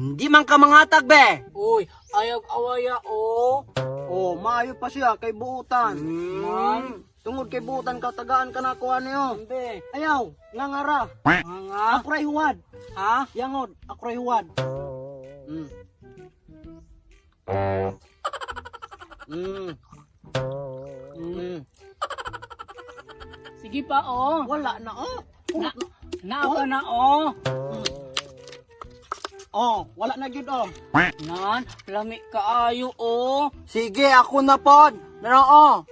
Hindi man ka manghatag be. Uy, ayag awaya o. Oh, maayo pa siya kay buutan. Man, Tungod kay buutan ka tagaan ka na kuha niyo. hindi. Ayaw, ngangara. Mga, Akray huwad. ha? Yangod, akray huwad. Mm. Mm. Mm. Sige pa o. Wala na oh. Naapa na o. Oh, wala na gyud oh. Nan, lami kaayo o. Sige, ako na pod. Narao.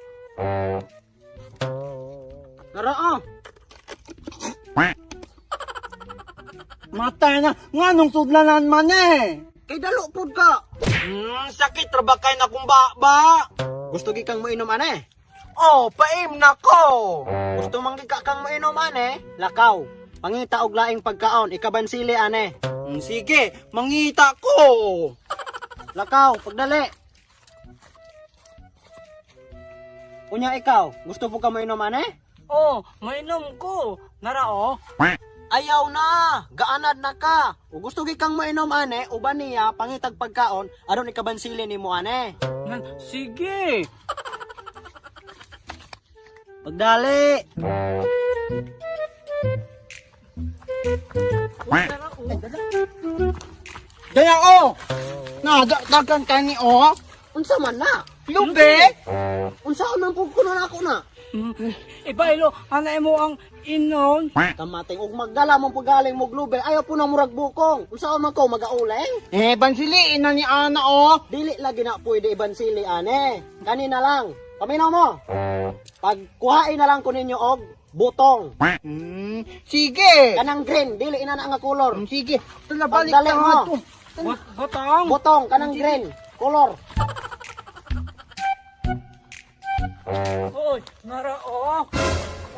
Nara oh. Matay na. Nga nung sudlanan man eh. Kay dalo pod ka. Sakit rabakay na kung ba. Gusto gi kang mainom ane? Oh, paim na ko. Gusto man gi ka kang mainom ane? Lakaw. Pangita og laing pagkaon, ikabansili ane. Sige, mangita ko. Lakaw, pagdali. Unya ikaw, gusto po ka mainom ane? Oh, mainom ko. Nara o. Ayaw na, gaanad na ka. O gusto gi kang mainom ane, uban niya pangitag pagkaon, aron ikabansili nimo ane. Nan, sige. Pagdali. Nara o. Daya oh. Dagan ka ni oh. Unsa man na? Lube. Unsa man pud kuno na ako na? Ibailo, hanay mo ang inon. Kamating ug magdala mo pagaling mo glube, ayaw po na murag bukong. Unsa man ko magauleng? Bansiliin na ni Ana oh. Dili lagi na pwede ibansili ane. Kanina lang. Paminaw mo. Pagkuhain na lang ko ninyo og butong. Sige. Kanang green, dili ina na nga color. Sige. Tala balik Pagdali ka mo. nga to. Botong. Butong kanang green, color. Uy, nara o.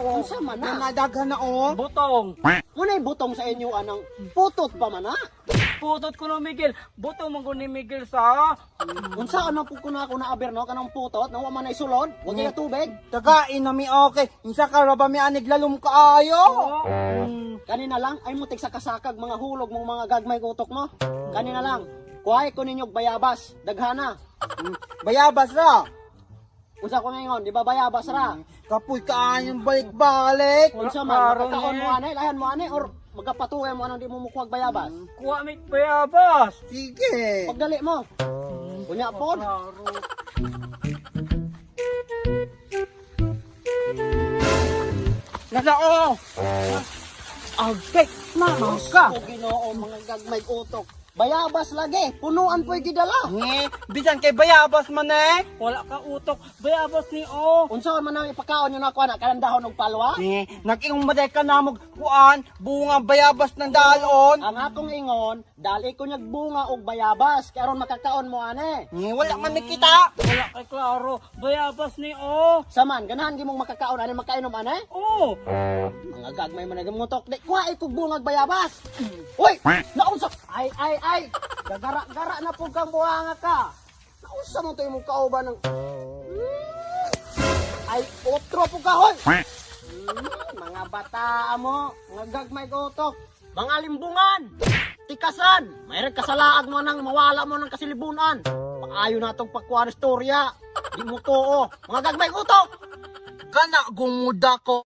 Unsa man na? Namadagan na oh. Botong. Munay butong sa inyo anang putot pa man na. Putot ko no Miguel. Botong mo ko ni Miguel sa. Unsa man pud kuno ako na aber no kanang putot, nawa man ay sulod, wa kay tubig. Tagain na mi okay. Insa ka ra ba mi anig lalom kaayo? Oh. Kanina lang ay mutik sa kasakag mga hulog mong mga gagmay utok mo. Kanina lang. Kuhay ko ninyog bayabas, daghana. Bayabas ra. Unsa ko ngayon, di ba bayabas ra? Kapoy kaayong balik-balik. Unsa man, Karon magkakaon eh. mo anay, lahan mo anay, or magkapatuyan mo anong di mo mukuhag bayabas. Kuha mi bayabas. Sige. Pagdali mo. Kunya pod. Klaro. Nasa oh. Agtek mama ka. O Ginoo, mga gagmay utok. Bayabas lagi, punuan po'y gidala. Bisan kay bayabas man eh. Wala ka utok. Bayabas ni o. Unsa man nang ipakaon yun ako na kanang dahon og palwa? Nag-ingong maday ka na mog kuan, bunga bayabas ng dalon. Ang akong ingon, dali ko nyag bunga og bayabas, kay aron makakaon mo ane. Wala man nakita. Wala kay klaro. Bayabas ni o. Saman, ganahan gimong makakaon ane makainom ane? Oh. Mga gagmay man nagamutok, di kuha ikog bungag bayabas. Uy, naunsa? Ay, gagara-gara na po kang buhanga ka. Naunsa mo to imong kauban ng... Ay, otro po ka, hoy! Mga bata mo, mga gagmay utok, mga limbungan, tikasan, mayroon kasalaag mo nang mawala mo ng kasilibunan. Paayo na itong pakuan istorya, di mo to, mga gagmay utok! Kana gumuda ko.